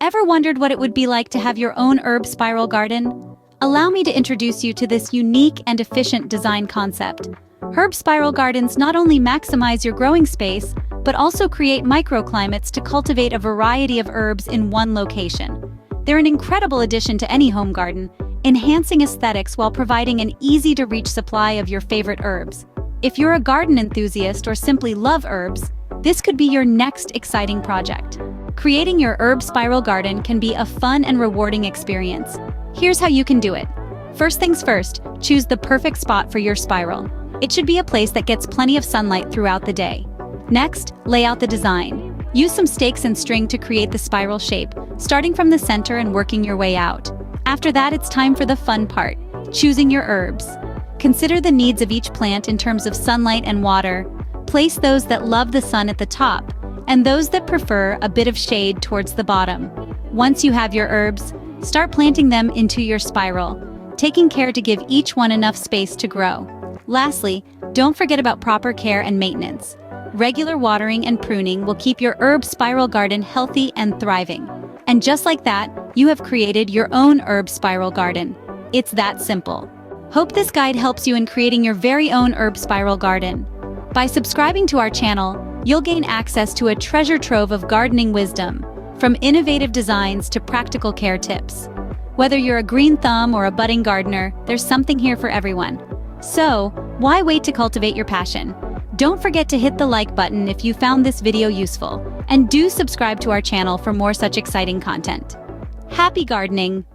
Ever wondered what it would be like to have your own herb spiral garden? Allow me to introduce you to this unique and efficient design concept. Herb spiral gardens not only maximize your growing space, but also create microclimates to cultivate a variety of herbs in one location. They're an incredible addition to any home garden, enhancing aesthetics while providing an easy-to-reach supply of your favorite herbs. If you're a garden enthusiast or simply love herbs, this could be your next exciting project. Creating your herb spiral garden can be a fun and rewarding experience. Here's how you can do it. First things first, choose the perfect spot for your spiral. It should be a place that gets plenty of sunlight throughout the day. Next, lay out the design. Use some stakes and string to create the spiral shape, starting from the center and working your way out. After that, it's time for the fun part, choosing your herbs. Consider the needs of each plant in terms of sunlight and water. Place those that love the sun at the top, and those that prefer a bit of shade towards the bottom. Once you have your herbs, start planting them into your spiral, taking care to give each one enough space to grow. Lastly, don't forget about proper care and maintenance. Regular watering and pruning will keep your herb spiral garden healthy and thriving. And just like that, you have created your own herb spiral garden. It's that simple. Hope this guide helps you in creating your very own herb spiral garden. By subscribing to our channel, you'll gain access to a treasure trove of gardening wisdom, from innovative designs to practical care tips. Whether you're a green thumb or a budding gardener, there's something here for everyone. So, why wait to cultivate your passion? Don't forget to hit the like button if you found this video useful, and do subscribe to our channel for more such exciting content. Happy gardening!